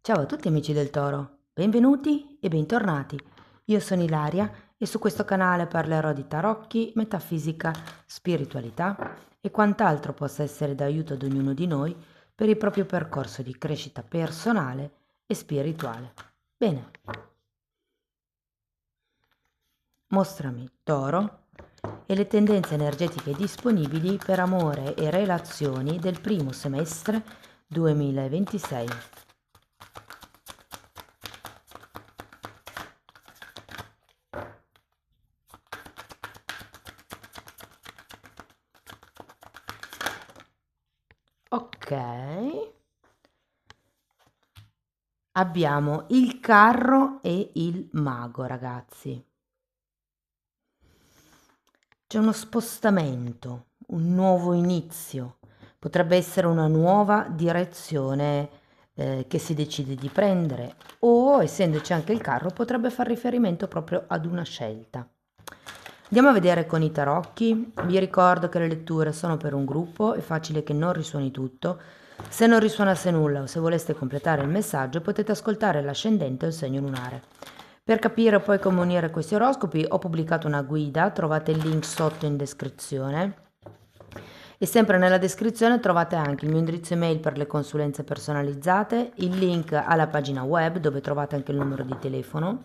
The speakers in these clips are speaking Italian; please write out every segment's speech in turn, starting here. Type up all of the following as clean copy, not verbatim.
Ciao a tutti amici del Toro, benvenuti e bentornati. Io sono Ilaria e su questo canale parlerò di tarocchi, metafisica, spiritualità e quant'altro possa essere d'aiuto ad ognuno di noi per il proprio percorso di crescita personale e spirituale. Bene, mostrami Toro e le tendenze energetiche disponibili per amore e relazioni del primo semestre 2026. Ok, abbiamo il carro e il mago, ragazzi. C'è uno spostamento, un nuovo inizio, potrebbe essere una nuova direzione che si decide di prendere o, essendoci anche il carro, potrebbe far riferimento proprio ad una scelta. Andiamo a vedere con i tarocchi. Vi ricordo che le letture sono per un gruppo, è facile che non risuoni tutto. Se non risuonasse nulla o se voleste completare il messaggio potete ascoltare l'ascendente o il segno lunare. Per capire poi come unire questi oroscopi ho pubblicato una guida, trovate il link sotto in descrizione. E sempre nella descrizione trovate anche il mio indirizzo email per le consulenze personalizzate, il link alla pagina web dove trovate anche il numero di telefono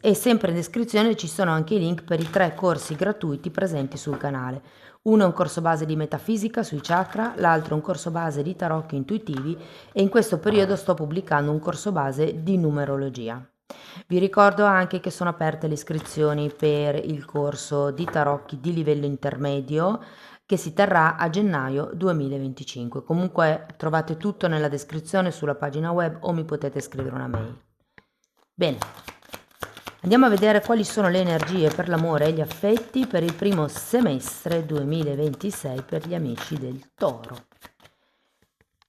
e sempre in descrizione ci sono anche i link per i 3 corsi gratuiti presenti sul canale. Uno è un corso base di metafisica sui chakra, l'altro è un corso base di tarocchi intuitivi e in questo periodo sto pubblicando un corso base di numerologia. Vi ricordo anche che sono aperte le iscrizioni per il corso di tarocchi di livello intermedio che si terrà a gennaio 2025. Comunque trovate tutto nella descrizione sulla pagina web o mi potete scrivere una mail. Bene, andiamo a vedere quali sono le energie per l'amore e gli affetti per il primo semestre 2026 per gli amici del Toro.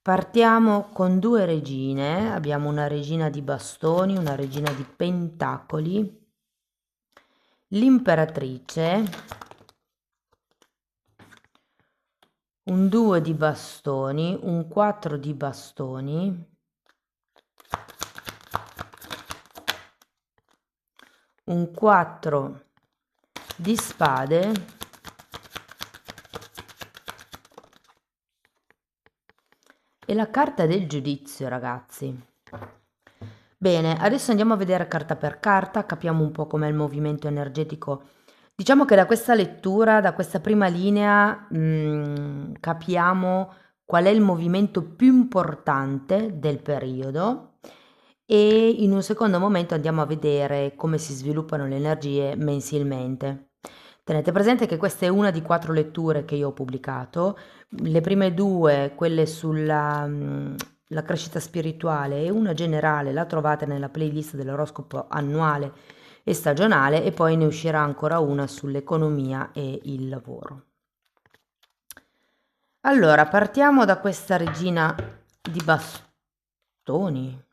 Partiamo con 2 regine, abbiamo una regina di bastoni, una regina di pentacoli, l'imperatrice, un 2 di bastoni, un 4 di bastoni, un 4 di spade e la carta del giudizio, ragazzi. Bene, adesso andiamo a vedere carta per carta, capiamo un po' com'è il movimento energetico. Diciamo che da questa lettura, da questa prima linea, capiamo qual è il movimento più importante del periodo e in un secondo momento andiamo a vedere come si sviluppano le energie mensilmente. Tenete presente che questa è una di 4 letture che io ho pubblicato. Le prime 2, quelle sulla la crescita spirituale e una generale, la trovate nella playlist dell'oroscopo annuale e stagionale e poi ne uscirà ancora una sull'economia e il lavoro. Allora, partiamo da questa regina di bastoni.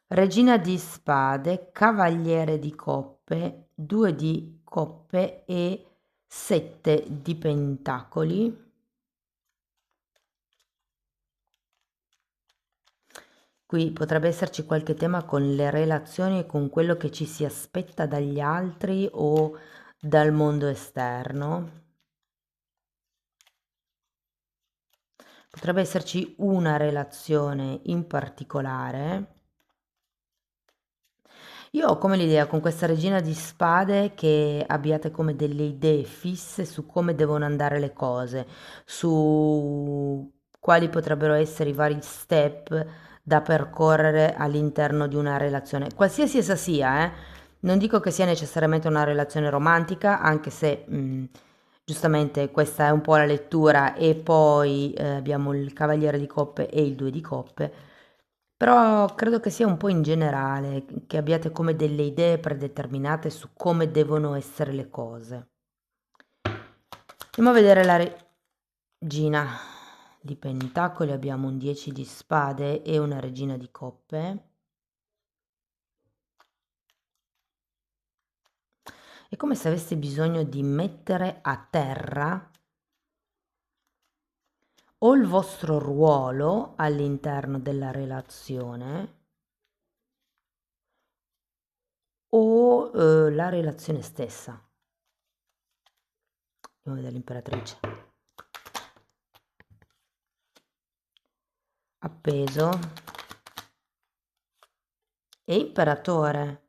Regina di spade, cavaliere di coppe, 2 di coppe e 7 di pentacoli. Qui potrebbe esserci qualche tema con le relazioni e con quello che ci si aspetta dagli altri o dal mondo esterno. Potrebbe esserci una relazione in particolare. Io ho come l'idea con questa regina di spade che abbiate come delle idee fisse su come devono andare le cose, su quali potrebbero essere i vari step da percorrere all'interno di una relazione, qualsiasi essa sia, Non dico che sia necessariamente una relazione romantica, anche se giustamente questa è un po' la lettura e poi abbiamo il Cavaliere di Coppe e il Due di Coppe. Però credo che sia un po' in generale, che abbiate come delle idee predeterminate su come devono essere le cose. Andiamo a vedere la regina di pentacoli, abbiamo un 10 di spade e una regina di coppe. È come se aveste bisogno di mettere a terra o il vostro ruolo all'interno della relazione o la relazione stessa. Andiamo a vedere l'imperatrice. Appeso e imperatore.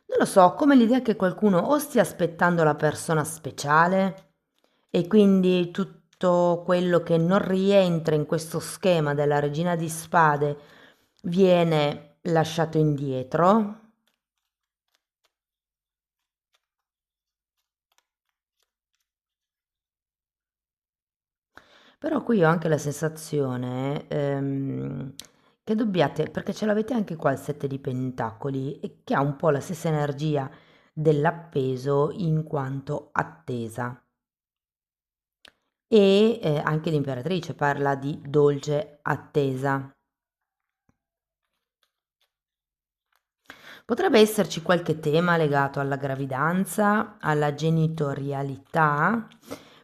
Non lo so, come l'idea che qualcuno o stia aspettando la persona speciale e quindi tutto quello che non rientra in questo schema della regina di spade viene lasciato indietro. Però qui ho anche la sensazione che dobbiate, perché ce l'avete anche qua il sette di pentacoli, e che ha un po' la stessa energia dell'appeso in quanto attesa. E anche l'imperatrice parla di dolce attesa. Potrebbe esserci qualche tema legato alla gravidanza, alla genitorialità,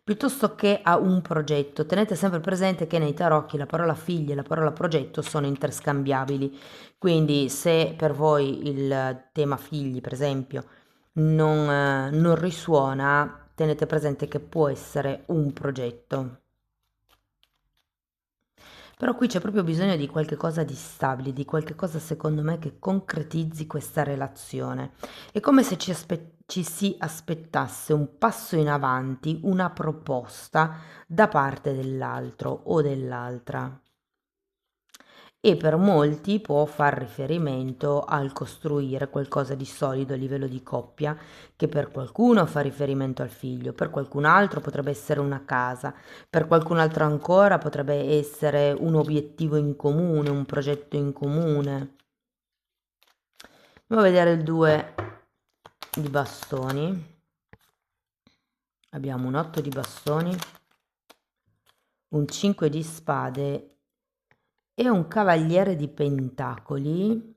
piuttosto che a un progetto. Tenete sempre presente che nei tarocchi la parola figli e la parola progetto sono interscambiabili, quindi se per voi il tema figli, per esempio, non risuona, tenete presente che può essere un progetto. Però qui c'è proprio bisogno di qualche cosa di stabile, di qualche cosa secondo me che concretizzi questa relazione. È come se ci si aspettasse un passo in avanti, una proposta da parte dell'altro o dell'altra. E per molti può far riferimento al costruire qualcosa di solido a livello di coppia, che per qualcuno fa riferimento al figlio, per qualcun altro potrebbe essere una casa, per qualcun altro ancora potrebbe essere un obiettivo in comune, un progetto in comune. Andiamo a vedere il 2 di bastoni. Abbiamo un 8 di bastoni, un 5 di spade e un cavaliere di pentacoli.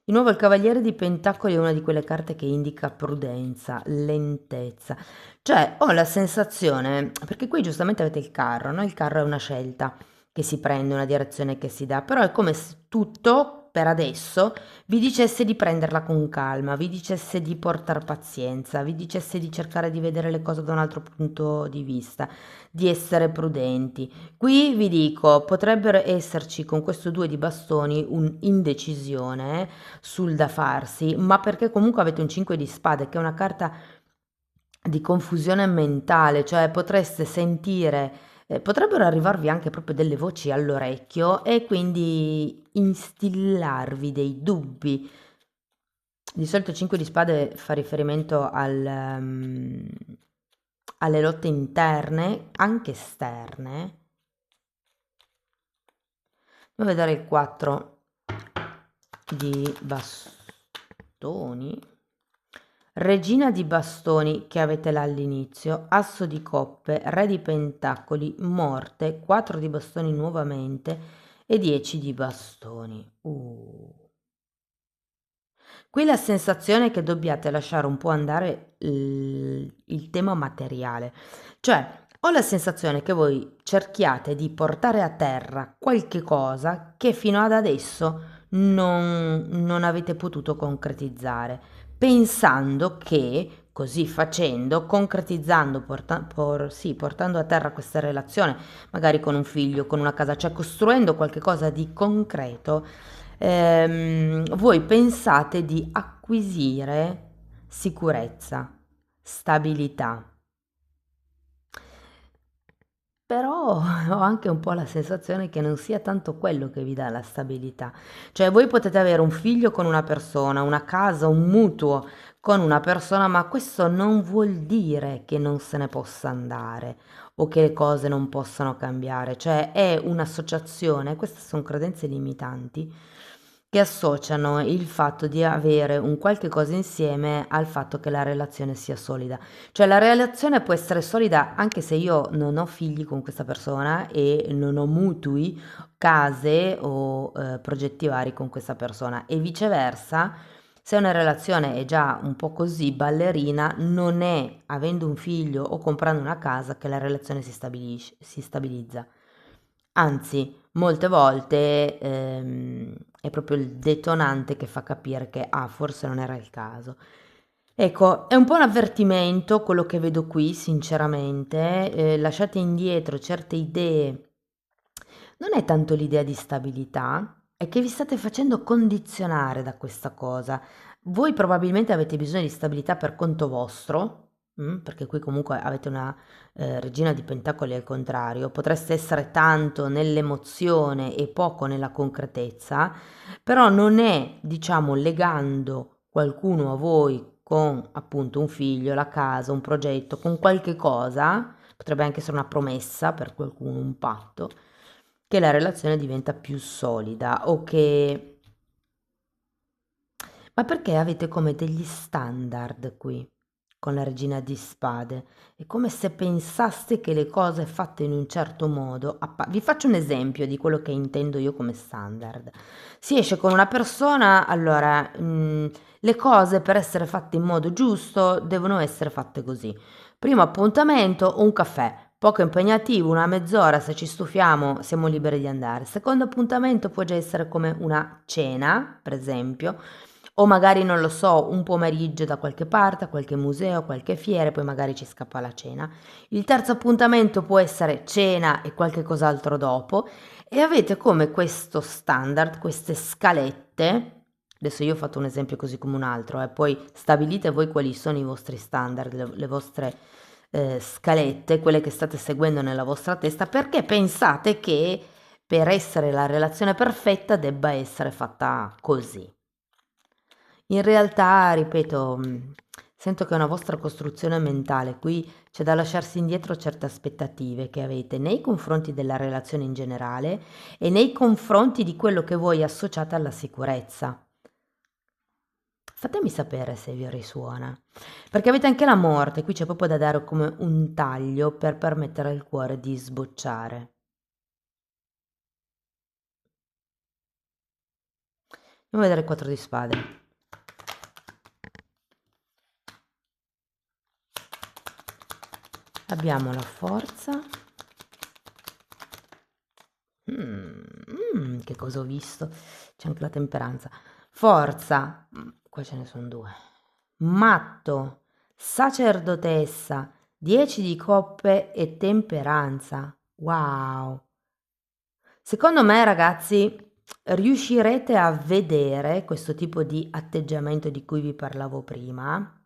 Di nuovo il cavaliere di pentacoli è una di quelle carte che indica prudenza, lentezza. Cioè ho la sensazione, perché qui giustamente avete il carro, no? Il carro è una scelta che si prende, una direzione che si dà, però è come se tutto per adesso vi dicesse di prenderla con calma, vi dicesse di portare pazienza, vi dicesse di cercare di vedere le cose da un altro punto di vista, di essere prudenti. Qui vi dico, potrebbero esserci con questo 2 di bastoni un'indecisione sul da farsi, ma perché comunque avete un 5 di spade, che è una carta di confusione mentale, cioè potreste sentire, potrebbero arrivarvi anche proprio delle voci all'orecchio e quindi instillarvi dei dubbi. Di solito 5 di spade fa riferimento alle lotte interne, anche esterne. Andiamo a vedere il 4 di bastoni, regina di bastoni che avete là all'inizio, asso di coppe, re di pentacoli, morte, 4 di bastoni nuovamente e 10 di bastoni. Qui la sensazione è che dobbiate lasciare un po' andare il tema materiale, cioè ho la sensazione che voi cerchiate di portare a terra qualche cosa che fino ad adesso non avete potuto concretizzare, pensando che così facendo, concretizzando, sì, portando a terra questa relazione, magari con un figlio, con una casa, cioè costruendo qualche cosa di concreto, voi pensate di acquisire sicurezza, stabilità. Però ho anche un po' la sensazione che non sia tanto quello che vi dà la stabilità. Cioè voi potete avere un figlio con una persona, una casa, un mutuo con una persona, ma questo non vuol dire che non se ne possa andare o che le cose non possano cambiare. Cioè è un'associazione, queste sono credenze limitanti, che associano il fatto di avere un qualche cosa insieme al fatto che la relazione sia solida. Cioè la relazione può essere solida anche se io non ho figli con questa persona e non ho mutui, case o progetti vari con questa persona e viceversa. Se una relazione è già un po' così ballerina, non è avendo un figlio o comprando una casa che la relazione si stabilizza. Anzi, molte volte è proprio il detonante che fa capire che forse non era il caso. Ecco, è un po' un avvertimento quello che vedo qui, sinceramente. Lasciate indietro certe idee. Non è tanto l'idea di stabilità, è che vi state facendo condizionare da questa cosa. Voi probabilmente avete bisogno di stabilità per conto vostro, perché qui comunque avete una regina di pentacoli al contrario, potreste essere tanto nell'emozione e poco nella concretezza, però non è, diciamo, legando qualcuno a voi con appunto un figlio, la casa, un progetto, con qualche cosa, potrebbe anche essere una promessa per qualcuno, un patto, che la relazione diventa più solida o che... Ma perché avete come degli standard qui con la regina di spade? È come se pensaste che le cose fatte in un certo modo... Vi faccio un esempio di quello che intendo io come standard. Si esce con una persona, allora, le cose per essere fatte in modo giusto devono essere fatte così. Primo appuntamento, un caffè. Poco impegnativo, una mezz'ora, se ci stufiamo siamo liberi di andare. Secondo appuntamento può già essere come una cena, per esempio, o magari non lo so, un pomeriggio da qualche parte, a qualche museo, qualche fiera, e poi magari ci scappa la cena. Il terzo appuntamento può essere cena e qualche cos'altro dopo e avete come questo standard, queste scalette. Adesso io ho fatto un esempio così come un altro, poi stabilite voi quali sono i vostri standard, le vostre scalette, quelle che state seguendo nella vostra testa, perché pensate che per essere la relazione perfetta debba essere fatta così. In realtà, ripeto, sento che è una vostra costruzione mentale, qui c'è da lasciarsi indietro certe aspettative che avete nei confronti della relazione in generale e nei confronti di quello che voi associate alla sicurezza. Fatemi sapere se vi risuona, perché avete anche la morte, qui c'è proprio da dare come un taglio per permettere al cuore di sbocciare. Andiamo a vedere il 4 di spade. Abbiamo la forza. Che cosa ho visto? C'è anche la temperanza. Forza, qua ce ne sono due. Matto, sacerdotessa, 10 di coppe e temperanza. Wow. Secondo me, ragazzi, riuscirete a vedere questo tipo di atteggiamento di cui vi parlavo prima,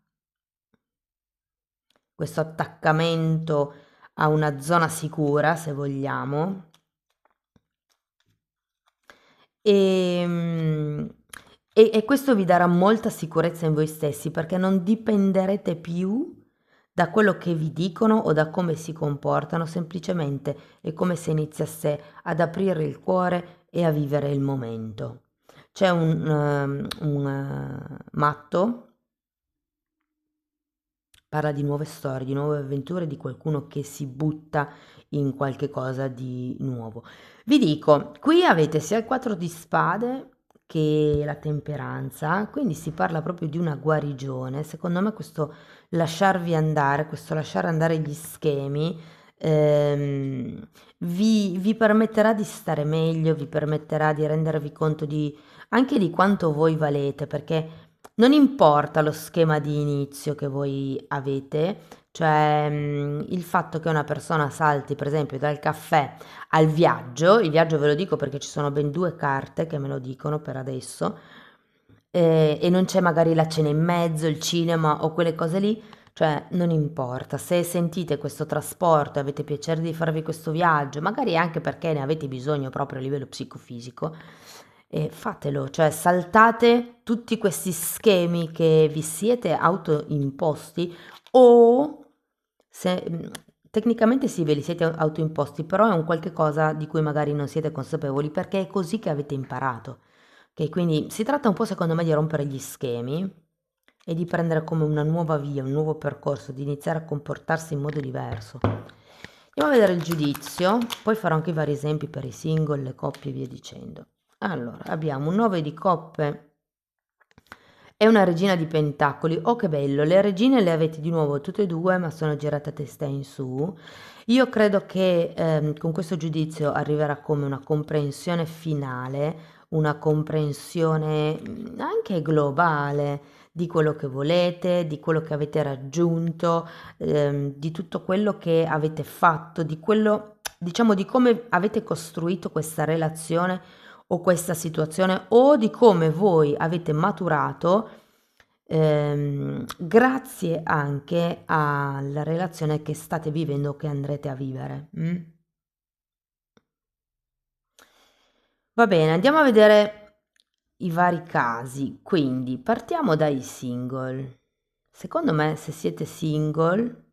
questo attaccamento a una zona sicura, se vogliamo. Ehm, e questo vi darà molta sicurezza in voi stessi perché non dipenderete più da quello che vi dicono o da come si comportano, semplicemente è come se iniziasse ad aprire il cuore e a vivere il momento. C'è un matto, parla di nuove storie, di nuove avventure, di qualcuno che si butta in qualche cosa di nuovo. Vi dico, qui avete sia il 4 di spade che la temperanza, quindi si parla proprio di una guarigione. Secondo me questo lasciarvi andare, questo lasciare andare gli schemi, vi permetterà di stare meglio, vi permetterà di rendervi conto anche di quanto voi valete, perché non importa lo schema di inizio che voi avete, cioè il fatto che una persona salti per esempio dal caffè al viaggio, il viaggio ve lo dico perché ci sono ben due carte che me lo dicono per adesso, e non c'è magari la cena in mezzo, il cinema o quelle cose lì, cioè non importa, se sentite questo trasporto e avete piacere di farvi questo viaggio, magari anche perché ne avete bisogno proprio a livello psicofisico, fatelo, cioè saltate tutti questi schemi che vi siete autoimposti o se, tecnicamente sì, ve li siete autoimposti, però è un qualche cosa di cui magari non siete consapevoli perché è così che avete imparato. Ok, quindi si tratta un po' secondo me di rompere gli schemi e di prendere come una nuova via, un nuovo percorso, di iniziare a comportarsi in modo diverso. Andiamo a vedere il giudizio, poi farò anche i vari esempi per i single, le coppie e via dicendo. Allora, abbiamo un 9 di coppe e una regina di pentacoli. Oh, che bello, le regine le avete di nuovo tutte e due, ma sono girate a testa in su. Io credo che con questo giudizio arriverà come una comprensione finale, una comprensione anche globale di quello che volete, di quello che avete raggiunto, di tutto quello che avete fatto, di quello, diciamo, di come avete costruito questa relazione o questa situazione o di come voi avete maturato grazie anche alla relazione che state vivendo o che andrete a vivere. Va bene, andiamo a vedere i vari casi. Quindi partiamo dai single. Secondo me, se siete single,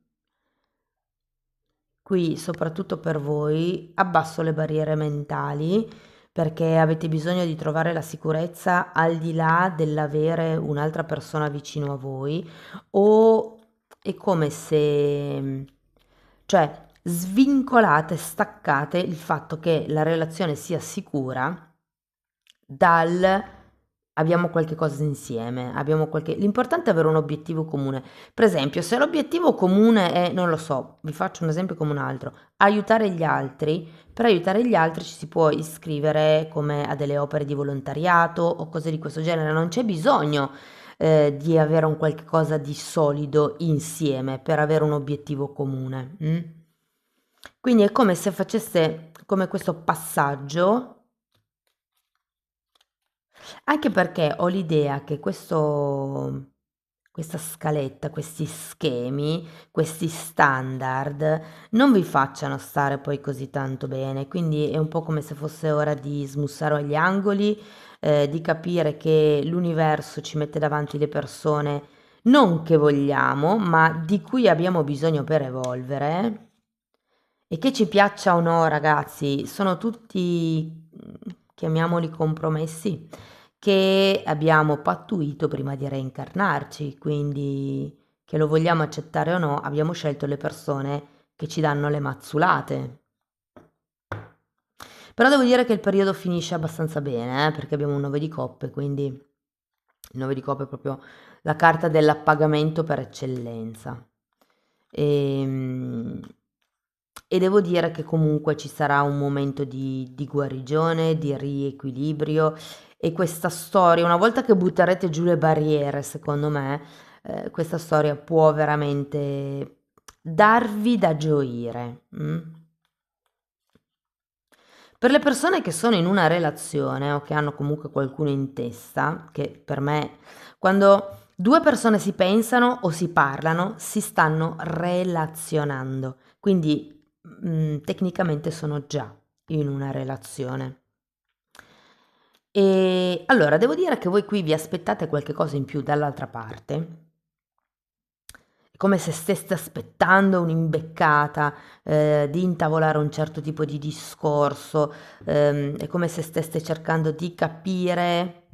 qui soprattutto per voi, abbasso le barriere mentali perché avete bisogno di trovare la sicurezza al di là dell'avere un'altra persona vicino a voi o è come se, cioè, svincolate, staccate il fatto che la relazione sia sicura dal abbiamo qualche cosa insieme, abbiamo qualche l'importante è avere un obiettivo comune. Per esempio, se l'obiettivo comune è, non lo so, vi faccio un esempio come un altro, aiutare gli altri, per aiutare gli altri ci si può iscrivere come a delle opere di volontariato o cose di questo genere, non c'è bisogno di avere un qualche cosa di solido insieme per avere un obiettivo comune. Quindi è come se faceste come questo passaggio, anche perché ho l'idea che questa scaletta, questi schemi, questi standard non vi facciano stare poi così tanto bene, quindi è un po' come se fosse ora di smussare gli angoli, di capire che l'universo ci mette davanti le persone non che vogliamo, ma di cui abbiamo bisogno per evolvere. E che ci piaccia o no, ragazzi, sono tutti, chiamiamoli compromessi, che abbiamo pattuito prima di reincarnarci, quindi che lo vogliamo accettare o no, abbiamo scelto le persone che ci danno le mazzulate. Però devo dire che il periodo finisce abbastanza bene, perché abbiamo un 9 di coppe, quindi il 9 di coppe è proprio la carta dell'appagamento per eccellenza. E, e devo dire che comunque ci sarà un momento di guarigione, di riequilibrio e questa storia, una volta che butterete giù le barriere, secondo me, questa storia può veramente darvi da gioire. Per le persone che sono in una relazione o che hanno comunque qualcuno in testa, che per me, quando due persone si pensano o si parlano, si stanno relazionando. Quindi tecnicamente sono già in una relazione. E allora devo dire che voi qui vi aspettate qualche cosa in più dall'altra parte. È come se steste aspettando un'imbeccata, di intavolare un certo tipo di discorso, è come se steste cercando di capire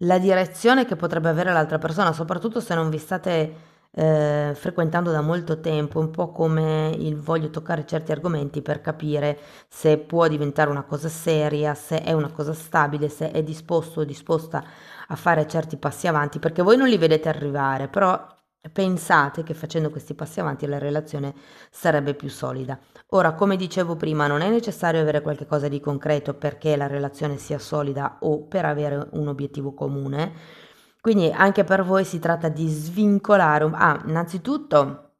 la direzione che potrebbe avere l'altra persona, soprattutto se non vi state frequentando da molto tempo, un po' come il voglio toccare certi argomenti per capire se può diventare una cosa seria, se è una cosa stabile, se è disposto o disposta a fare certi passi avanti, perché voi non li vedete arrivare, però pensate che facendo questi passi avanti la relazione sarebbe più solida. Ora, come dicevo prima, non è necessario avere qualche cosa di concreto perché la relazione sia solida o per avere un obiettivo comune. Quindi anche per voi si tratta di svincolare. Innanzitutto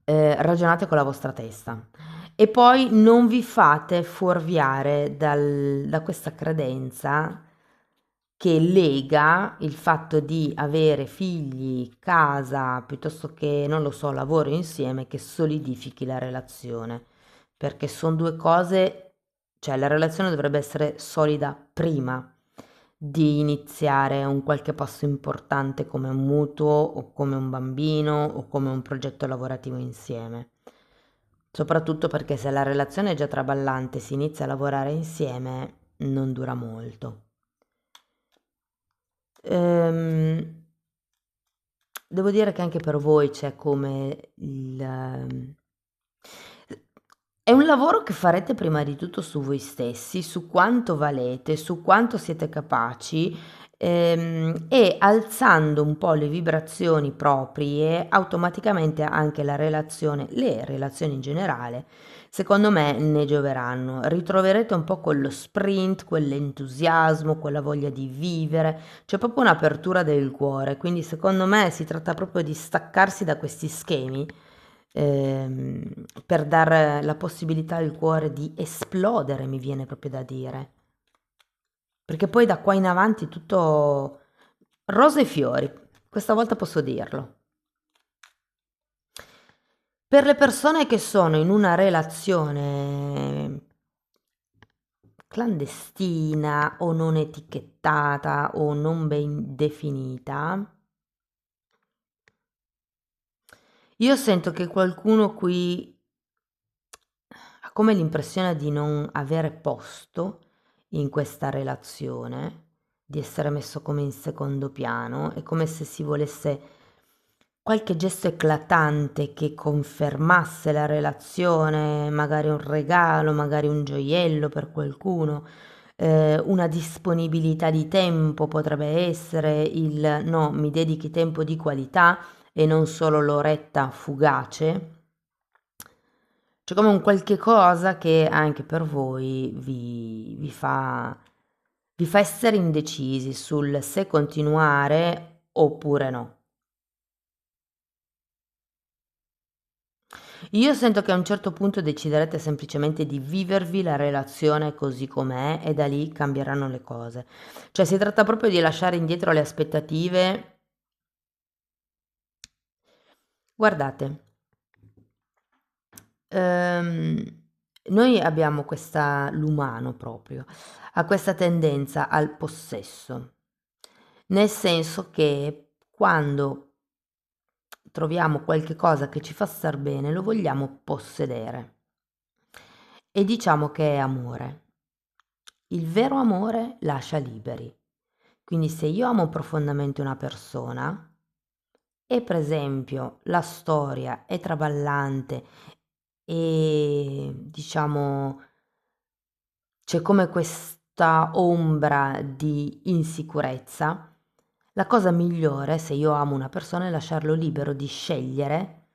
ragionate con la vostra testa e poi non vi fate fuorviare da questa credenza che lega il fatto di avere figli, casa, piuttosto che, non lo so, lavoro insieme, che solidifichi la relazione, perché sono due cose, cioè la relazione dovrebbe essere solida prima di iniziare un qualche passo importante come un mutuo o come un bambino o come un progetto lavorativo insieme. Soprattutto perché se la relazione è già traballante e si inizia a lavorare insieme, non dura molto. Ehm, devo dire che anche per voi c'è come è un lavoro che farete prima di tutto su voi stessi, su quanto valete, su quanto siete capaci, e alzando un po' le vibrazioni proprie, automaticamente anche le relazioni in generale, secondo me ne gioveranno. Ritroverete un po' quello sprint, quell'entusiasmo, quella voglia di vivere, c'è proprio un'apertura del cuore, quindi secondo me si tratta proprio di staccarsi da questi schemi, per dare la possibilità al cuore di esplodere, mi viene proprio da dire. Perché poi da qua in avanti tutto rose e fiori, questa volta posso dirlo. Per le persone che sono in una relazione clandestina o non etichettata o non ben definita, io sento che qualcuno qui ha come l'impressione di non avere posto in questa relazione, di essere messo come in secondo piano, è come se si volesse qualche gesto eclatante che confermasse la relazione, magari un regalo, magari un gioiello per qualcuno, una disponibilità di tempo potrebbe essere il no, mi dedichi tempo di qualità e non solo l'oretta fugace. C'è come un qualche cosa che anche per voi vi fa essere indecisi sul se continuare oppure no. Io sento che a un certo punto deciderete semplicemente di vivervi la relazione così com'è e da lì cambieranno le cose. Cioè si tratta proprio di lasciare indietro le aspettative. Guardate, ehm, noi abbiamo questa, l'umano proprio, ha questa tendenza al possesso, nel senso che quando troviamo qualche cosa che ci fa star bene, lo vogliamo possedere e diciamo che è amore. Il vero amore lascia liberi. Quindi se io amo profondamente una persona e per esempio la storia è traballante e diciamo c'è come questa ombra di insicurezza, la cosa migliore se io amo una persona è lasciarlo libero di scegliere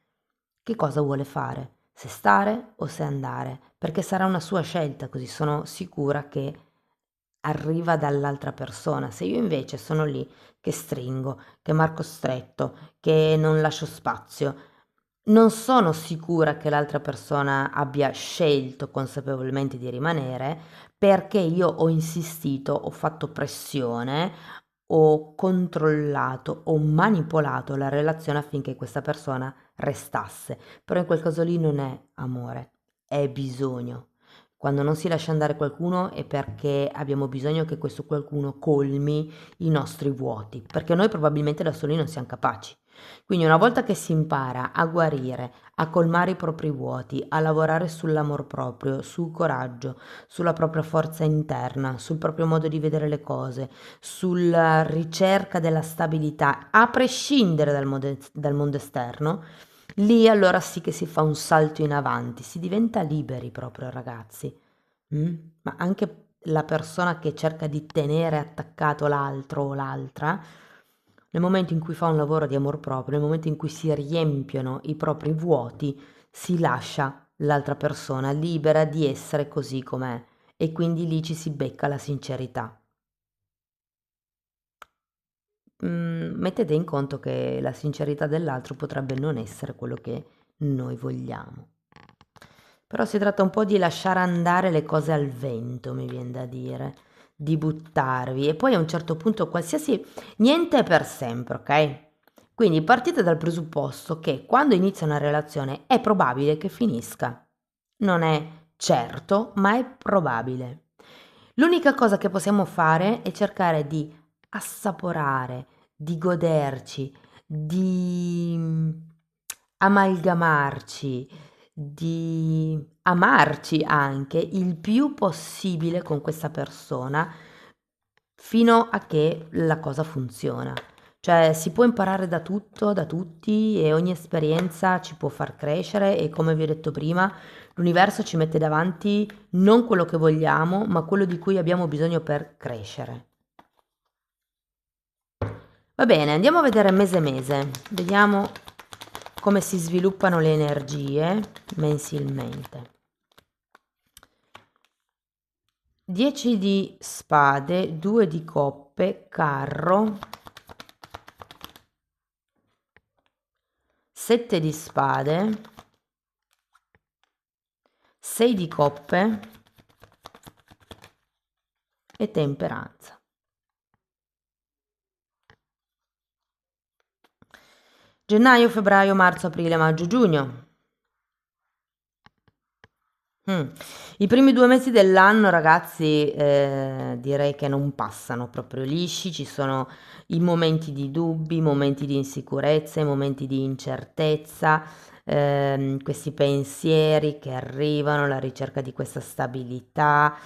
che cosa vuole fare, se stare o se andare, perché sarà una sua scelta, così sono sicura che arriva dall'altra persona. Se io invece sono lì che stringo, che marco stretto, che non lascio spazio, non sono sicura che l'altra persona abbia scelto consapevolmente di rimanere perché io ho insistito, ho fatto pressione, ho controllato, ho manipolato la relazione affinché questa persona restasse. Però in quel caso lì non è amore, è bisogno. Quando non si lascia andare qualcuno è perché abbiamo bisogno che questo qualcuno colmi i nostri vuoti, perché noi probabilmente da soli non siamo capaci. Quindi una volta che si impara a guarire, a colmare i propri vuoti, a lavorare sull'amor proprio, sul coraggio, sulla propria forza interna, sul proprio modo di vedere le cose, sulla ricerca della stabilità, a prescindere dal mondo esterno, lì allora sì che si fa un salto in avanti, si diventa liberi proprio ragazzi. Ma anche la persona che cerca di tenere attaccato l'altro o l'altra, nel momento in cui fa un lavoro di amor proprio, nel momento in cui si riempiono i propri vuoti, si lascia l'altra persona libera di essere così com'è e quindi lì ci si becca la sincerità. Mettete in conto che la sincerità dell'altro potrebbe non essere quello che noi vogliamo. Però si tratta un po' di lasciare andare le cose al vento, mi vien da dire, di buttarvi e poi a un certo punto qualsiasi niente è per sempre, ok? Quindi partite dal presupposto che quando inizia una relazione è probabile che finisca. Non è certo, ma è probabile. L'unica cosa che possiamo fare è cercare di assaporare, di goderci, di amalgamarci, di amarci anche il più possibile con questa persona fino a che la cosa funziona. Cioè si può imparare da tutto, da tutti e ogni esperienza ci può far crescere e come vi ho detto prima, l'universo ci mette davanti non quello che vogliamo, ma quello di cui abbiamo bisogno per crescere. Va bene, andiamo a vedere mese mese. Vediamo come si sviluppano le energie mensilmente. 10 di spade, 2 di coppe, carro, 7 di spade, 6 di coppe e temperanza. Gennaio, febbraio, marzo, aprile, maggio, giugno. I primi 2 mesi dell'anno, ragazzi, direi che non passano proprio lisci, ci sono i momenti di dubbi, i momenti di insicurezza, i momenti di incertezza, questi pensieri che arrivano, la ricerca di questa stabilità,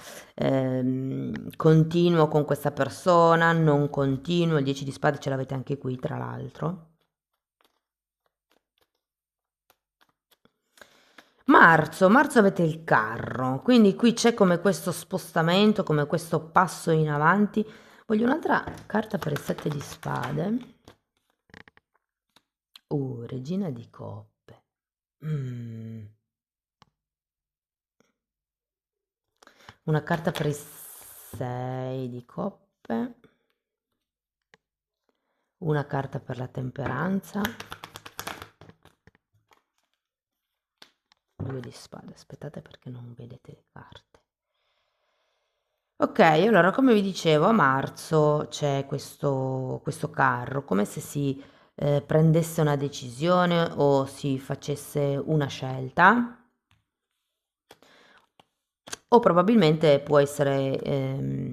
continuo con questa persona, non continuo, il 10 di spade ce l'avete anche qui, tra l'altro. Marzo avete il carro, quindi qui c'è come questo spostamento, come questo passo in avanti. Voglio un'altra carta per il 7 di spade. Regina di coppe. Una carta per il 6 di coppe. Una carta per la temperanza. 2 di spade, aspettate perché non vedete le carte. Ok, allora come vi dicevo a marzo c'è questo carro, come se si prendesse una decisione o si facesse una scelta, o probabilmente può essere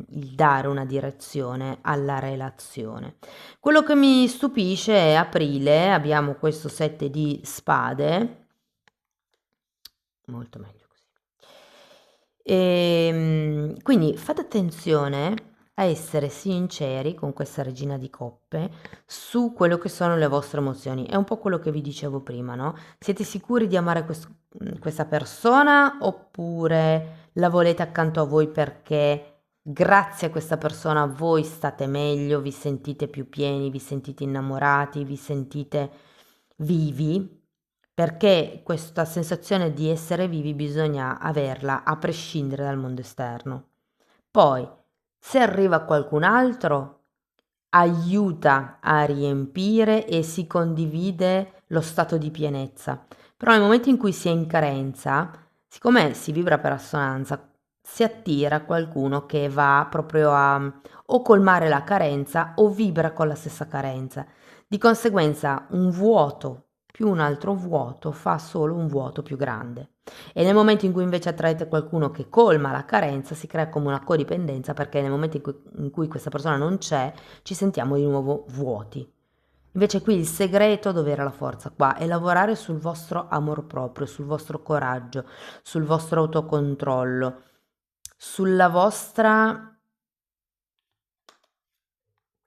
il dare una direzione alla relazione. Quello che mi stupisce è aprile, abbiamo questo 7 di spade, molto meglio così. Quindi fate attenzione a essere sinceri con questa regina di coppe su quello che sono le vostre emozioni. È un po' quello che vi dicevo prima, no? Siete sicuri di amare questa persona oppure la volete accanto a voi perché grazie a questa persona voi state meglio, vi sentite più pieni, vi sentite innamorati, vi sentite vivi? Perché questa sensazione di essere vivi bisogna averla a prescindere dal mondo esterno. Poi, se arriva qualcun altro, aiuta a riempire e si condivide lo stato di pienezza. Però nel momento in cui si è in carenza, siccome si vibra per assonanza, si attira qualcuno che va proprio a o colmare la carenza o vibra con la stessa carenza. Di conseguenza un vuoto più un altro vuoto fa solo un vuoto più grande. E nel momento in cui invece attraete qualcuno che colma la carenza, si crea come una codipendenza perché nel momento in cui questa persona non c'è, ci sentiamo di nuovo vuoti. Invece qui il segreto, dove era la forza qua, è lavorare sul vostro amor proprio, sul vostro coraggio, sul vostro autocontrollo, sulla vostra...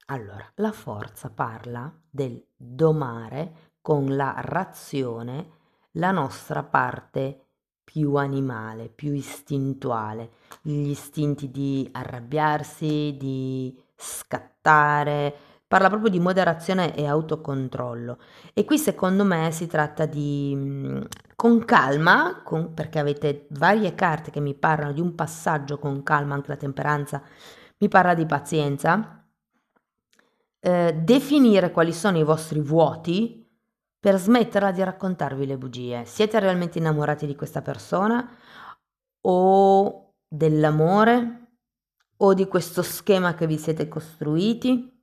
Allora, la forza parla del domare con la razione la nostra parte più animale, più istintuale, gli istinti di arrabbiarsi, di scattare, parla proprio di moderazione e autocontrollo. E qui secondo me si tratta di, con calma, perché avete varie carte che mi parlano di un passaggio con calma, anche la temperanza mi parla di pazienza, definire quali sono i vostri vuoti per smetterla di raccontarvi le bugie. Siete realmente innamorati di questa persona o dell'amore o di questo schema che vi siete costruiti?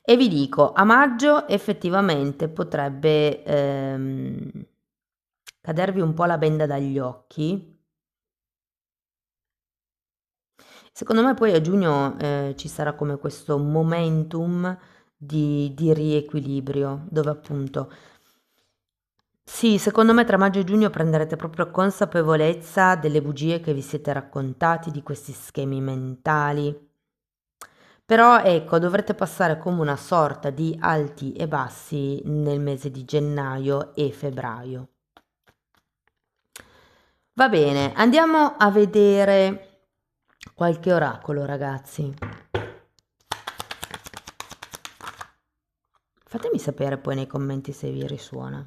E vi dico, a maggio effettivamente potrebbe cadervi un po' la benda dagli occhi. Secondo me poi a giugno ci sarà come questo momentum di riequilibrio, dove appunto Sì, secondo me tra maggio e giugno prenderete proprio consapevolezza delle bugie che vi siete raccontati, di questi schemi mentali. Però ecco, dovrete passare come una sorta di alti e bassi nel mese di gennaio e febbraio. Va bene, andiamo a vedere qualche oracolo, ragazzi. Fatemi sapere poi nei commenti se vi risuona.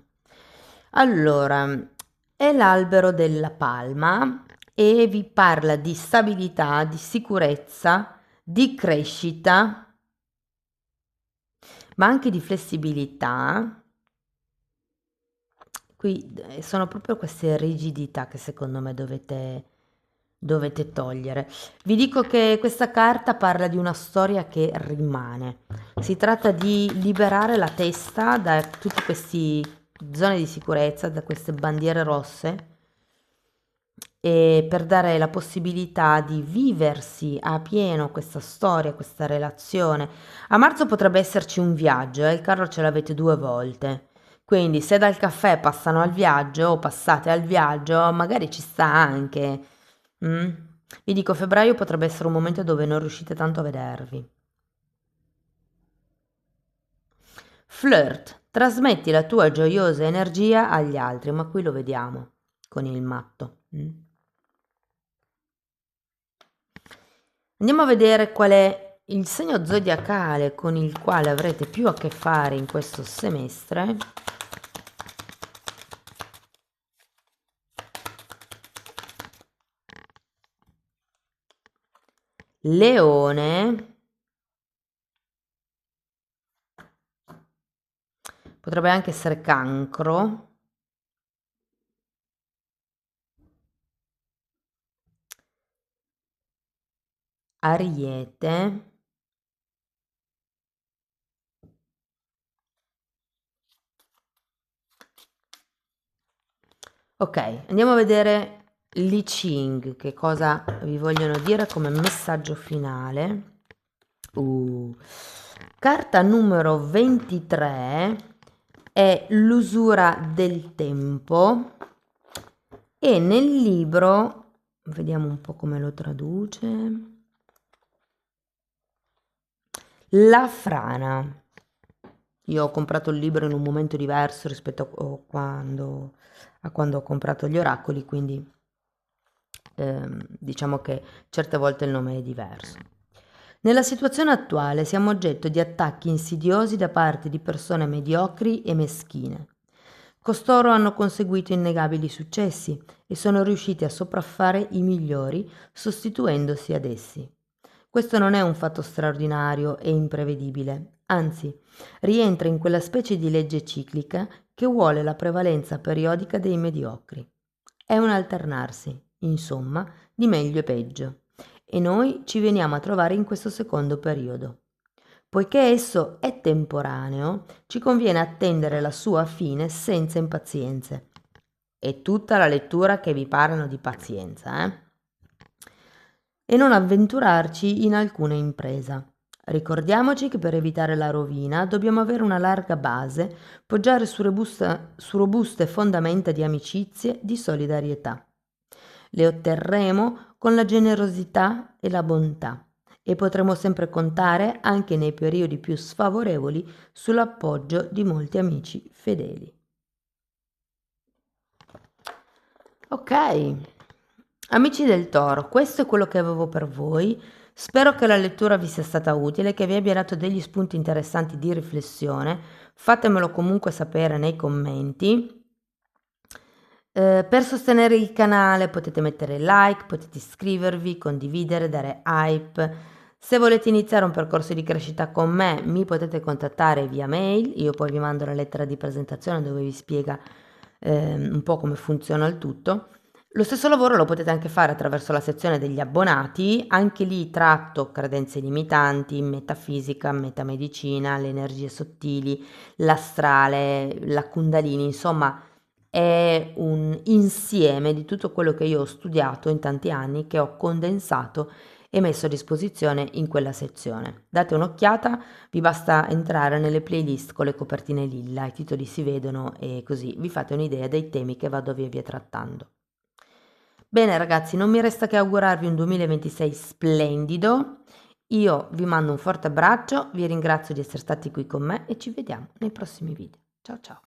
Allora, è l'albero della palma e vi parla di stabilità, di sicurezza, di crescita, ma anche di flessibilità. Qui sono proprio queste rigidità che secondo me dovete togliere. Vi dico che questa carta parla di una storia che rimane. Si tratta di liberare la testa da tutti questi zone di sicurezza, da queste bandiere rosse, e per dare la possibilità di viversi a pieno questa storia, questa relazione. A marzo potrebbe esserci un viaggio, il carro ce l'avete 2 volte. Quindi se dal caffè passano al viaggio o passate al viaggio, magari ci sta anche. Mm? Vi dico, febbraio potrebbe essere un momento dove non riuscite tanto a vedervi. Flirt, trasmetti la tua gioiosa energia agli altri, ma qui lo vediamo con il matto. Andiamo a vedere qual è il segno zodiacale con il quale avrete più a che fare in questo semestre. Leone. Potrebbe anche essere Cancro. Ariete. Ok, andiamo a vedere l'I Ching, che cosa vi vogliono dire come messaggio finale. Carta numero 23 è l'usura del tempo e nel libro, vediamo un po' come lo traduce, la frana. Io ho comprato il libro in un momento diverso rispetto a quando ho comprato gli oracoli, quindi diciamo che certe volte il nome è diverso. Nella situazione attuale siamo oggetto di attacchi insidiosi da parte di persone mediocri e meschine. Costoro hanno conseguito innegabili successi e sono riusciti a sopraffare i migliori sostituendosi ad essi. Questo non è un fatto straordinario e imprevedibile, anzi, rientra in quella specie di legge ciclica che vuole la prevalenza periodica dei mediocri. È un alternarsi, insomma, di meglio e peggio, e noi ci veniamo a trovare in questo secondo periodo. Poiché esso è temporaneo, ci conviene attendere la sua fine senza impazienze. È tutta la lettura che vi parlano di pazienza, E non avventurarci in alcuna impresa. Ricordiamoci che per evitare la rovina dobbiamo avere una larga base, poggiare su robuste fondamenta di amicizie, di solidarietà. Le otterremo con la generosità e la bontà e potremo sempre contare, anche nei periodi più sfavorevoli, sull'appoggio di molti amici fedeli. Ok, amici del Toro, questo è quello che avevo per voi. Spero che la lettura vi sia stata utile, che vi abbia dato degli spunti interessanti di riflessione. Fatemelo comunque sapere nei commenti. Per sostenere il canale potete mettere like, potete iscrivervi, condividere, dare hype. Se volete iniziare un percorso di crescita con me, mi potete contattare via mail, io poi vi mando la lettera di presentazione dove vi spiega un po' come funziona il tutto. Lo stesso lavoro lo potete anche fare attraverso la sezione degli abbonati, anche lì tratto credenze limitanti, metafisica, metamedicina, le energie sottili, l'astrale, la Kundalini, insomma è un insieme di tutto quello che io ho studiato in tanti anni, che ho condensato è messo a disposizione in quella sezione. Date un'occhiata, vi basta entrare nelle playlist con le copertine lilla, i titoli si vedono e così vi fate un'idea dei temi che vado via via trattando. Bene ragazzi, non mi resta che augurarvi un 2026 splendido. Io vi mando un forte abbraccio, vi ringrazio di essere stati qui con me e ci vediamo nei prossimi video. Ciao ciao!